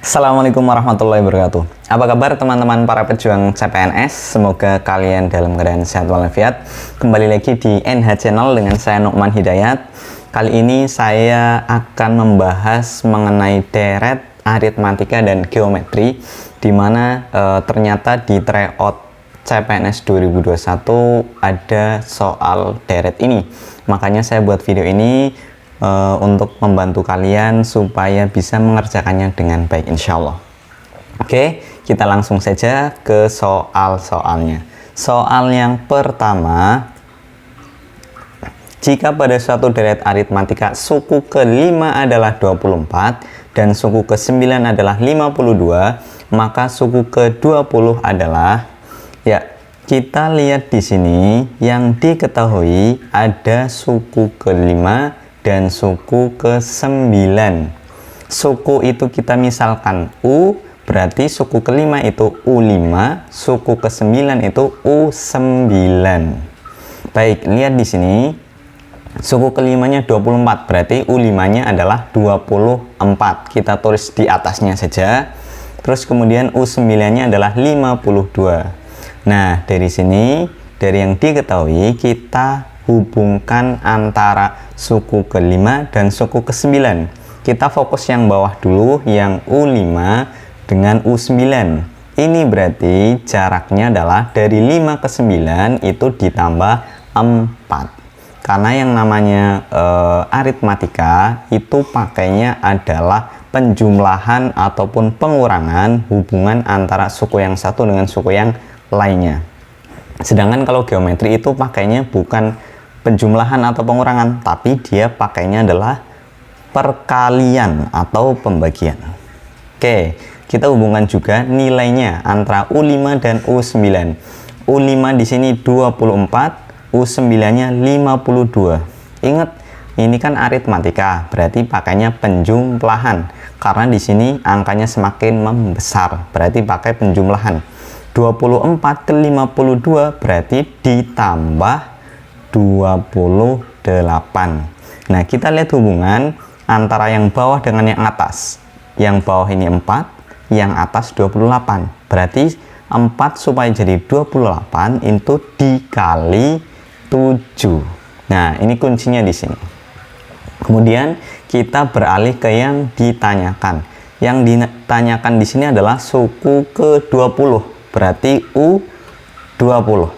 Assalamualaikum warahmatullahi wabarakatuh. Apa kabar teman-teman para pejuang CPNS? Semoga kalian dalam keadaan sehat walafiat. Kembali lagi di NH Channel dengan saya Nukman Hidayat. Kali ini saya akan membahas mengenai deret, aritmatika, dan geometri, di mana ternyata di tryout CPNS 2021 ada soal deret ini. Makanya saya buat video ini untuk membantu kalian supaya bisa mengerjakannya dengan baik, insya Allah. Oke, kita langsung saja ke soal-soalnya. Soal yang pertama, jika pada suatu deret aritmatika suku ke-5 adalah 24 dan suku ke-9 adalah 52, maka suku ke-20 adalah, ya, kita lihat di sini yang diketahui ada suku ke-5 dan suku ke-9. Suku itu kita misalkan U, berarti suku ke-5 itu U5, suku ke-9 itu U9. Baik, lihat di sini. Suku ke-5-nya 24, berarti U5-nya adalah 24. Kita tulis di atasnya saja. Terus kemudian U9-nya adalah 52. Nah, dari sini, dari yang diketahui, kita hubungkan antara suku ke-5 dan suku ke-9. Kita fokus yang bawah dulu, yang U5 dengan U9. Ini berarti jaraknya adalah dari 5 ke 9 itu ditambah 4. Karena yang namanya aritmatika itu pakainya adalah penjumlahan ataupun pengurangan hubungan antara suku yang satu dengan suku yang lainnya. Sedangkan kalau geometri itu pakainya bukan penjumlahan atau pengurangan, tapi dia pakainya adalah perkalian atau pembagian. Oke, kita hubungkan juga nilainya antara U5 dan U9. U5 di sini 24, U9-nya 52. Ingat, ini kan aritmatika, berarti pakainya penjumlahan. Karena di sini angkanya semakin membesar, berarti pakai penjumlahan. 24 ke 52 berarti ditambah 28. Nah, kita lihat hubungan antara yang bawah dengan yang atas. Yang bawah ini 4, yang atas 28. Berarti 4 supaya jadi 28 itu dikali 7. Nah, ini kuncinya di sini. Kemudian kita beralih ke yang ditanyakan. Yang ditanyakan di sini adalah suku ke-20. Berarti U20.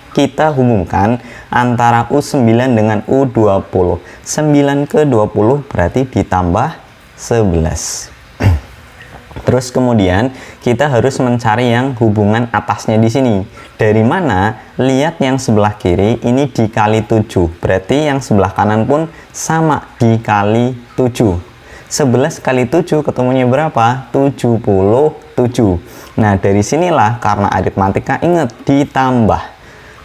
Kita hubungkan antara U9 dengan U20. 9 ke 20 berarti ditambah 11. Terus kemudian kita harus mencari yang hubungan atasnya di sini. Dari mana? Lihat yang sebelah kiri ini dikali 7. Berarti yang sebelah kanan pun sama, dikali 7. 11 kali 7 ketemunya berapa? 77. Nah, dari sinilah karena aritmatika ingat ditambah.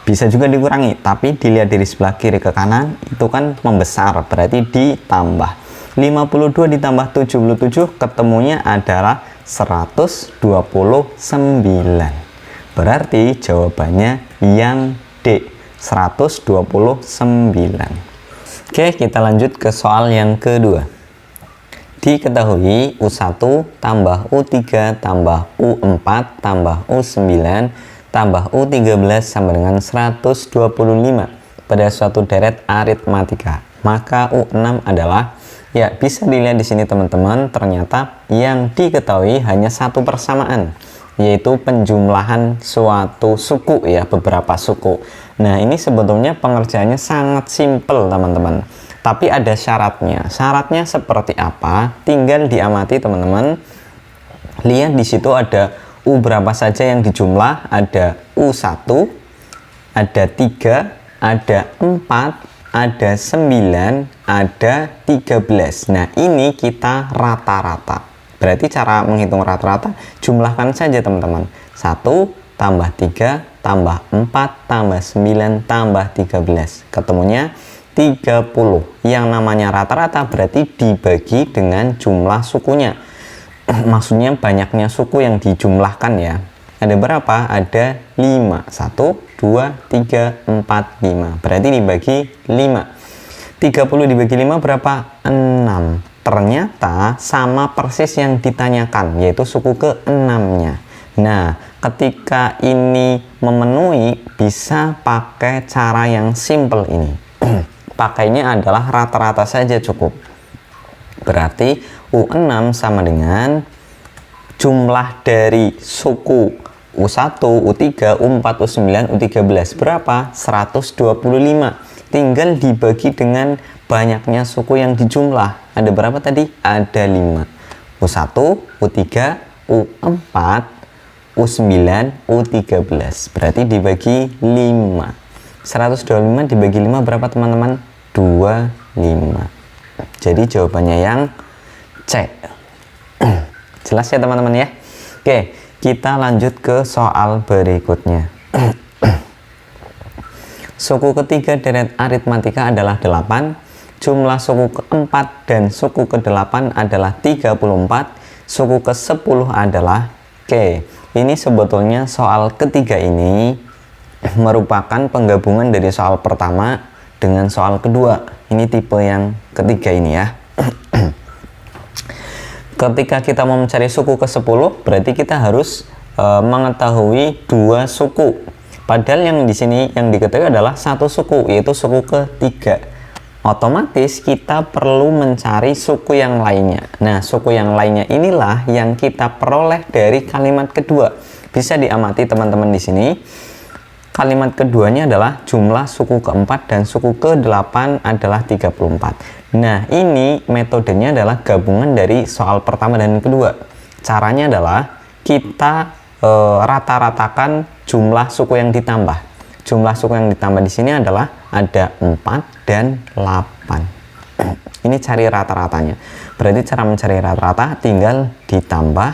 Bisa juga dikurangi, tapi dilihat dari sebelah kiri ke kanan itu kan membesar, berarti ditambah. 52 ditambah 77 ketemunya adalah 129. Berarti jawabannya yang D, 129. Oke, kita lanjut ke soal yang kedua. Diketahui U1 tambah U3 tambah U4 tambah U9 tambah U13 sama dengan 125 pada suatu deret aritmatika. Maka U6 adalah, ya, bisa dilihat di sini teman-teman, ternyata yang diketahui hanya satu persamaan, yaitu penjumlahan suatu suku, ya, beberapa suku. Nah, ini sebetulnya pengerjaannya sangat simpel teman-teman, tapi ada syaratnya. Syaratnya seperti apa? Tinggal diamati teman-teman. Lihat di situ ada U berapa saja yang dijumlah, ada U1, ada 3, ada 4, ada 9, ada 13. Nah, ini kita rata-rata. Berarti cara menghitung rata-rata, jumlahkan saja teman-teman. 1 tambah 3 tambah 4 tambah 9 tambah 13. Ketemunya 30. Yang namanya rata-rata berarti dibagi dengan jumlah sukunya. Maksudnya banyaknya suku yang dijumlahkan, ya. Ada berapa? Ada 5. 1, 2, 3, 4, 5. Berarti dibagi 5. 30 dibagi 5 berapa? 6. ternyata sama persis yang ditanyakan, yaitu suku ke-6-nya. Nah, ketika ini memenuhi, bisa pakai cara yang simple ini. Pakainya adalah rata-rata saja cukup. Berarti U6 sama dengan jumlah dari suku U1, U3, U4, U9, U13. Berapa? 125. Tinggal dibagi dengan banyaknya suku yang dijumlah. Ada berapa tadi? Ada 5. U1, U3, U4, U9, U13. Berarti dibagi 5. 125 dibagi 5 berapa teman-teman? 25. Jadi jawabannya yang C. Jelas ya teman-teman ya? Oke, kita lanjut ke soal berikutnya. Suku ketiga deret aritmatika adalah 8. Jumlah suku keempat dan suku ke-8 adalah 34. Suku ke-10 adalah Oke, ini sebetulnya soal ketiga ini merupakan penggabungan dari soal pertama dengan soal kedua. Ini tipe yang ketiga ini ya. Ketika kita mau mencari suku ke-10, berarti kita harus mengetahui 2 suku. Padahal yang di sini yang diketahui adalah 1 suku, yaitu suku ke-3. Otomatis kita perlu mencari suku yang lainnya. Nah, suku yang lainnya inilah yang kita peroleh dari kalimat kedua. Bisa diamati teman-teman di sini. Kalimat keduanya adalah jumlah suku keempat dan suku ke-8 adalah 34. Nah, ini metodenya adalah gabungan dari soal pertama dan kedua. Caranya adalah kita rata-ratakan jumlah suku yang ditambah. Jumlah suku yang ditambah di sini adalah ada 4 dan 8. Ini cari rata-ratanya. Berarti cara mencari rata-rata tinggal ditambah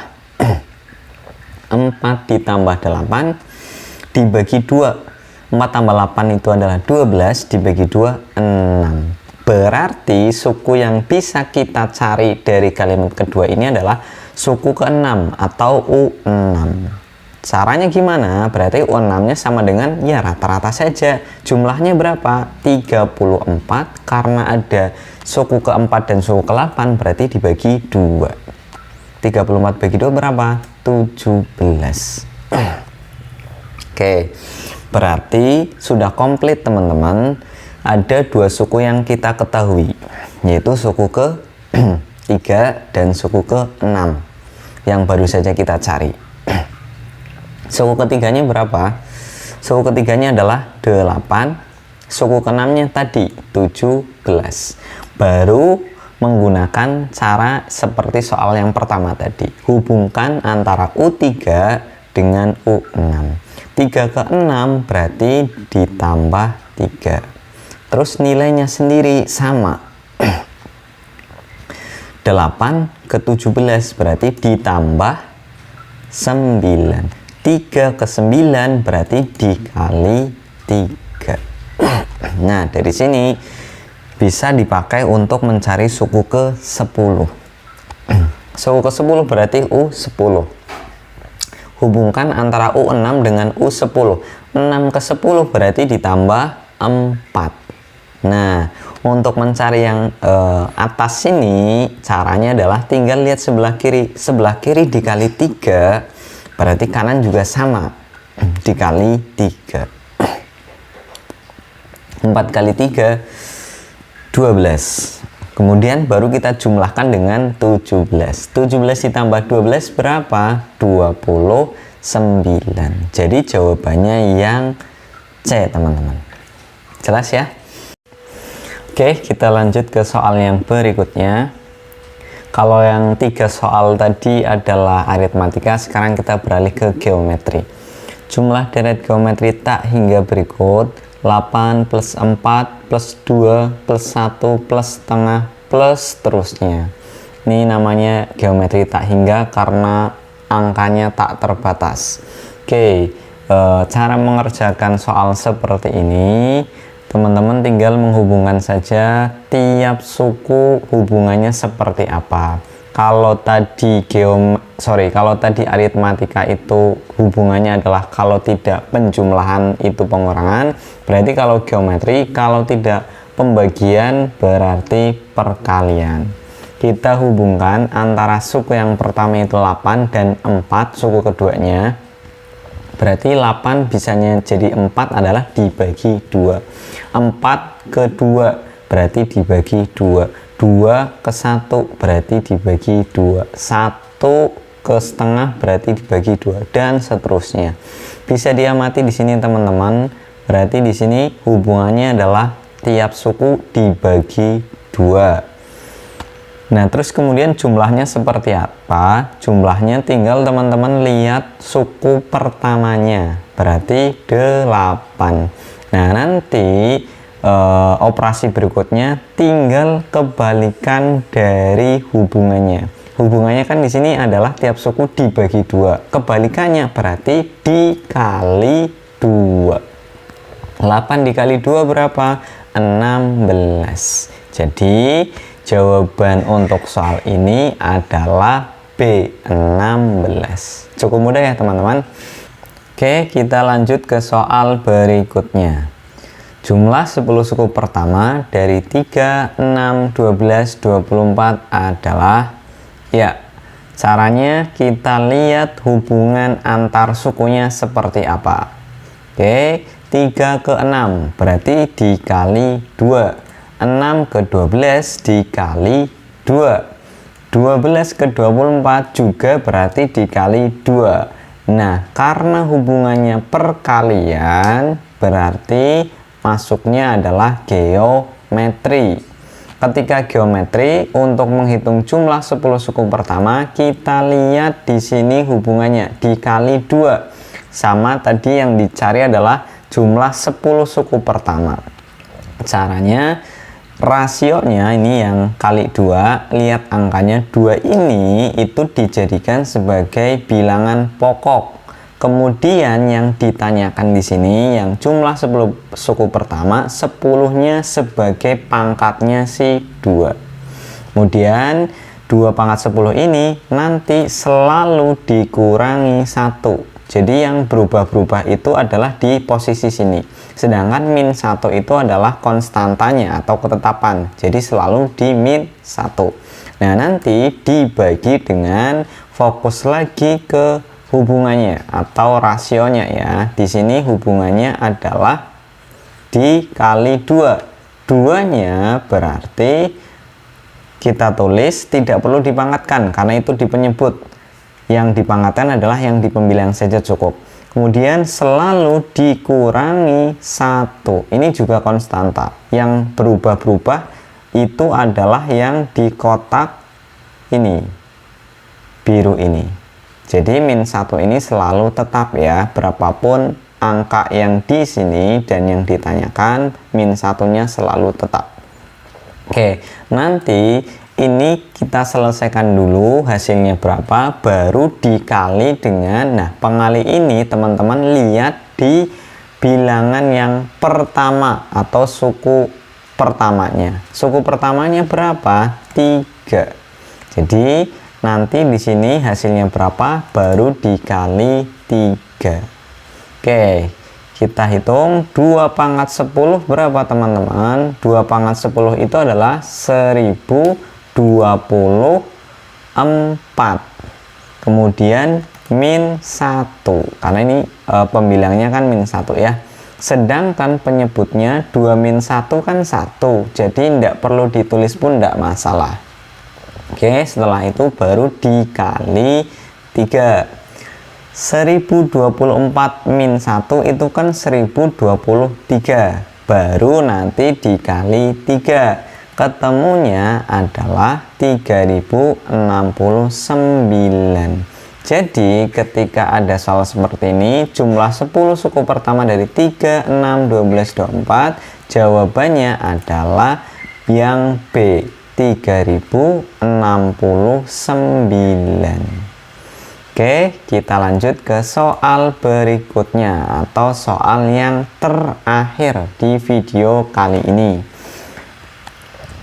4 ditambah 8 dibagi 2. 4 tambah 8 itu adalah 12, dibagi 2 6. Berarti suku yang bisa kita cari dari kalimat kedua ini adalah suku ke-6 atau U6. Caranya gimana? Berarti U6 nya sama dengan ya rata-rata saja. Jumlahnya berapa? 34. Karena ada suku ke-4 dan suku ke-8 berarti dibagi 2. 34 bagi 2 berapa? 17. Oke, berarti sudah komplit teman-teman. Ada 2 suku yang kita ketahui, yaitu suku ke-3 dan suku ke-6 yang baru saja kita cari. Suku ketiganya berapa? Suku ketiganya adalah 8. Suku ke-6-nya tadi 17. Baru menggunakan cara seperti soal yang pertama tadi. Hubungkan antara U3 dengan U6. 3 ke 6 berarti ditambah 3. Terus nilainya sendiri sama. 8 ke 17 berarti ditambah 9. 3 ke 9 berarti dikali 3. Nah, dari sini bisa dipakai untuk mencari suku ke-10. Suku ke-10 berarti U10. Hubungkan antara U6 dengan U10. 6 ke 10 berarti ditambah 4. Nah, untuk mencari yang atas ini caranya adalah tinggal lihat sebelah kiri. Sebelah kiri dikali 3 berarti kanan juga sama, dikali 3. 4 kali 3 12. Kemudian baru kita jumlahkan dengan 17. 17 ditambah 12 berapa? 29. Jadi jawabannya yang C teman-teman. Jelas ya? Oke, kita lanjut ke soal yang berikutnya. Kalau yang 3 soal tadi adalah aritmatika, sekarang kita beralih ke geometri. Jumlah deret geometri tak hingga berikut: 8 plus 4 plus 2 plus 1 plus setengah plus terusnya. Ini namanya geometri tak hingga karena angkanya tak terbatas. Oke, cara mengerjakan soal seperti ini, teman-teman tinggal menghubungkan saja tiap suku hubungannya seperti apa. Kalau tadi kalau tadi aritmatika itu hubungannya adalah kalau tidak penjumlahan itu pengurangan, berarti kalau geometri kalau tidak pembagian berarti perkalian. kita hubungkan antara suku yang pertama itu 8 dan 4 suku keduanya. Berarti 8 bisanya jadi 4 adalah dibagi 2. 4 ke 2 berarti dibagi 2. 2 ke 1 berarti dibagi 2. 1 ke setengah berarti dibagi 2 dan seterusnya. Bisa diamati di sini teman-teman. Berarti di sini hubungannya adalah tiap suku dibagi 2. Nah, terus kemudian jumlahnya seperti apa? Jumlahnya tinggal teman-teman lihat suku pertamanya, berarti 8. Nah, nanti operasi berikutnya tinggal kebalikan dari hubungannya. Hubungannya kan di sini adalah tiap suku dibagi 2. Kebalikannya berarti dikali 2. 8 dikali 2 berapa? 16. Jadi jawaban untuk soal ini adalah B, 16. Cukup mudah ya teman-teman. Oke, kita lanjut ke soal berikutnya. Jumlah 10 suku pertama dari 3, 6, 12, 24 adalah, ya, caranya kita lihat hubungan antar sukunya seperti apa. Oke, 3 ke 6 berarti dikali 2. 6 ke 12 dikali 2. 12 ke 24 juga berarti dikali 2. Nah, karena hubungannya perkalian, berarti masuknya adalah geometri. Ketika geometri, untuk menghitung jumlah 10 suku pertama, kita lihat di sini hubungannya dikali 2. Sama tadi yang dicari adalah jumlah 10 suku pertama. Caranya, rasionya ini yang kali 2, lihat angkanya 2 ini itu dijadikan sebagai bilangan pokok. Kemudian yang ditanyakan di sini yang jumlah 10 suku pertama, 10-nya sebagai pangkatnya si 2. Kemudian 2 pangkat 10 ini nanti selalu dikurangi 1. Jadi yang berubah-berubah itu adalah di posisi sini. Sedangkan min 1 itu adalah konstantanya atau ketetapan. Jadi selalu di min 1. Nah, nanti dibagi dengan fokus lagi ke hubungannya atau rasionya ya. Di sini hubungannya adalah dikali 2. 2-nya berarti kita tulis tidak perlu dipangkatkan karena itu di penyebut. Yang dipangkatkan adalah yang di pembilang saja cukup. Kemudian selalu dikurangi 1. Ini juga konstanta. Yang berubah-berubah itu adalah yang di kotak ini, biru ini. Jadi min 1 ini selalu tetap ya, berapapun angka yang di sini dan yang ditanyakan, min 1-nya selalu tetap. Oke, nanti ini kita selesaikan dulu hasilnya berapa, baru dikali dengan, nah pengali ini teman-teman lihat di bilangan yang pertama atau suku pertamanya. Suku pertamanya berapa? 3. Jadi nanti di sini hasilnya berapa, baru dikali 3. Oke, kita hitung 2 pangkat 10 berapa teman-teman? 2 pangkat 10 itu adalah 1024. Kemudian min 1 karena ini pembilangnya kan min 1 ya. Sedangkan penyebutnya 2 min 1 kan 1, jadi tidak perlu ditulis pun tidak masalah. Oke, setelah itu baru dikali 3. 1024 min 1 itu kan 1023, baru nanti dikali 3. Ketemunya adalah 3069. Jadi ketika ada soal seperti ini, jumlah 10 suku pertama dari 3, 6, 12, 24, jawabannya adalah yang B, 3069. Oke, kita lanjut ke soal berikutnya atau soal yang terakhir di video kali ini.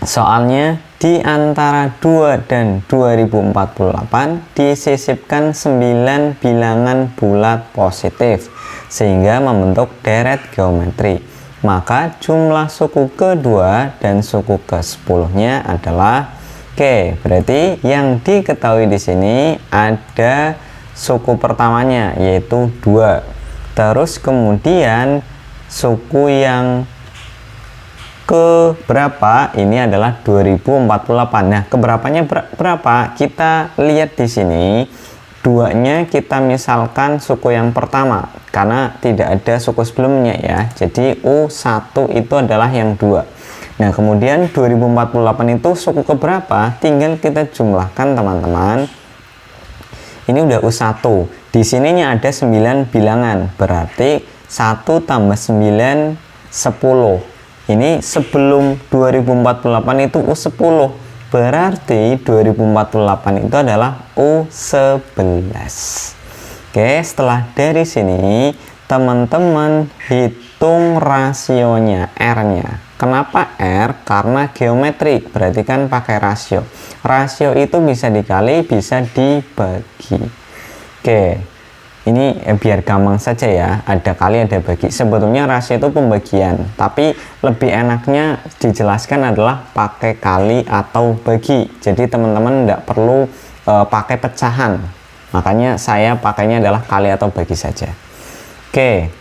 Soalnya di antara 2 dan 2048 disisipkan 9 bilangan bulat positif sehingga membentuk deret geometri. Maka jumlah suku kedua dan suku ke-10-nya adalah Oke, berarti yang diketahui di sini ada suku pertamanya yaitu 2. Terus kemudian suku yang ke berapa ini adalah 2048. Nah, keberapanya berapa? Kita lihat di sini. 2-nya kita misalkan suku yang pertama karena tidak ada suku sebelumnya ya. Jadi U1 itu adalah yang 2. Nah, kemudian 2048 itu suku keberapa? Tinggal kita jumlahkan teman-teman. Ini udah U1. Di sininya ada 9 bilangan. Berarti 1 tambah 9 10. Ini sebelum 2048 itu U10. Berarti 2048 itu adalah U11. Oke, setelah dari sini teman-teman hitung rasionya, R-nya. Kenapa R? Karena geometrik, berarti kan pakai rasio. Rasio itu bisa dikali, bisa dibagi. Oke, ini biar gampang saja ya, ada kali, ada bagi. Sebetulnya rasio itu pembagian, tapi lebih enaknya dijelaskan adalah pakai kali atau bagi. Jadi teman-teman tidak perlu pakai pecahan. Makanya saya pakainya adalah kali atau bagi saja. Oke.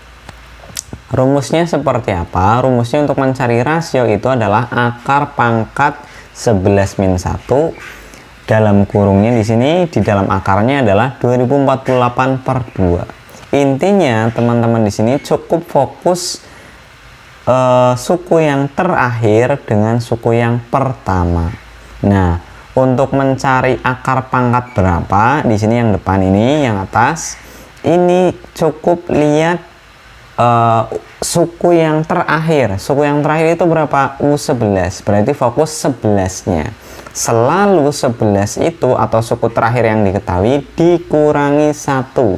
Rumusnya seperti apa? Rumusnya untuk mencari rasio itu adalah akar pangkat 11 min 1 dalam kurungnya di sini, di dalam akarnya adalah 2048 per 2. Intinya teman-teman di sini cukup fokus suku yang terakhir dengan suku yang pertama. Nah, untuk mencari akar pangkat berapa, di sini yang depan ini, yang atas, ini cukup lihat suku yang terakhir. Suku yang terakhir itu berapa? U11. Berarti fokus 11-nya. Selalu 11 itu atau suku terakhir yang diketahui dikurangi 1.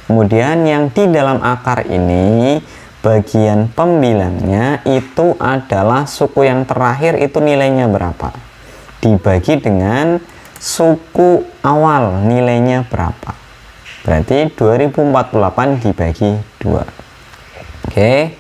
Kemudian yang di dalam akar ini bagian pembilangnya itu adalah suku yang terakhir itu nilainya berapa, dibagi dengan suku awal nilainya berapa. Berarti 2048 dibagi 2. Oke,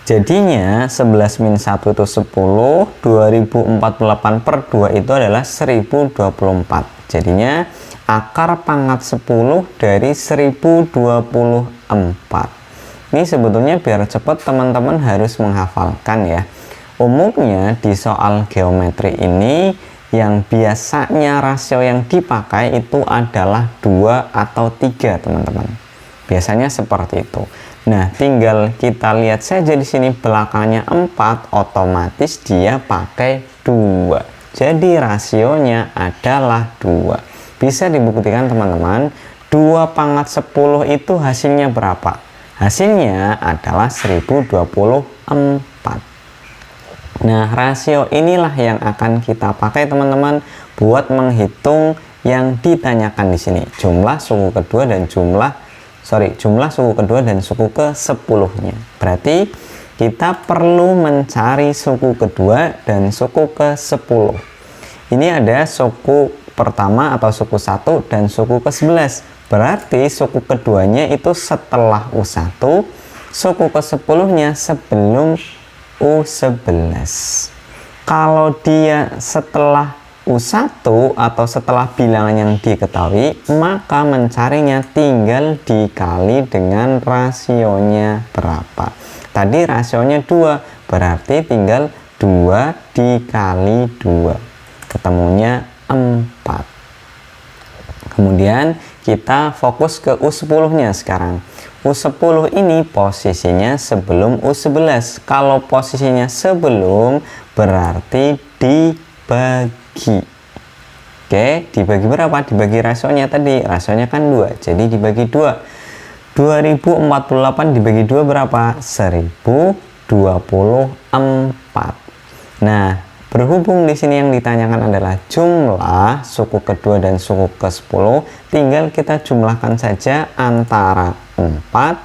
jadinya 11 min 1 itu 10, 2048 per 2 itu adalah 1024. Jadinya akar pangkat 10 dari 1024. Ini sebetulnya biar cepat teman-teman harus menghafalkan ya. Umumnya di soal geometri ini yang biasanya rasio yang dipakai itu adalah 2 atau 3 teman-teman. Biasanya seperti itu. Nah, tinggal kita lihat saja di sini belakangnya 4, otomatis dia pakai 2. Jadi rasionya adalah 2. Bisa dibuktikan teman-teman, 2 pangkat 10 itu hasilnya berapa? Hasilnya adalah 1024. Nah, rasio inilah yang akan kita pakai teman-teman buat menghitung yang ditanyakan di sini. Jumlah suku kedua dan jumlah suku kedua dan suku ke-10-nya. Berarti kita perlu mencari suku kedua dan suku ke-10. Ini ada suku pertama atau suku 1 dan suku ke-11. Berarti suku keduanya itu setelah U1, suku ke-10-nya sebelum U11. Kalau dia setelah U1 atau setelah bilangan yang diketahui, maka mencarinya tinggal dikali dengan rasionya berapa. Tadi rasionya 2, berarti tinggal 2 dikali 2. Ketemunya 4. Kemudian kita fokus ke U10-nya sekarang. U10 ini posisinya sebelum U11. Kalau posisinya sebelum, berarti dibagi. Oke, dibagi berapa? Dibagi rasionya tadi. Rasionya kan 2, jadi dibagi 2. 2048 dibagi 2 berapa? 1024. Nah, berhubung di sini yang ditanyakan adalah jumlah suku kedua dan suku ke-10, tinggal kita jumlahkan saja antara 4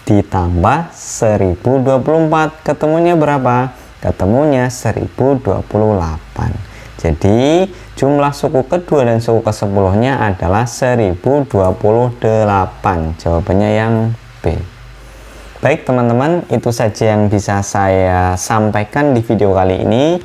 ditambah 1024. Ketemunya berapa? Ketemunya 1028. Jadi jumlah suku kedua dan suku ke-10-nya adalah 1028. Jawabannya yang B. Baik teman-teman, itu saja yang bisa saya sampaikan di video kali ini.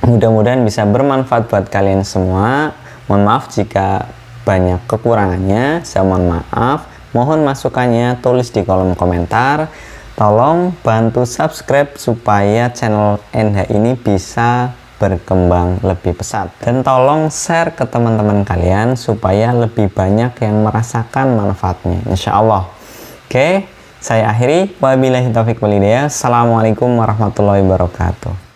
Mudah-mudahan bisa bermanfaat buat kalian semua. Mohon maaf jika banyak kekurangannya, saya mohon maaf. Mohon masukannya tulis di kolom komentar. Tolong bantu subscribe supaya channel NH ini bisa berkembang lebih pesat, dan tolong share ke teman-teman kalian supaya lebih banyak yang merasakan manfaatnya, insya Allah. Oke, saya akhiri. Wabillahi taufiq wal hidayah. Assalamualaikum warahmatullahi wabarakatuh.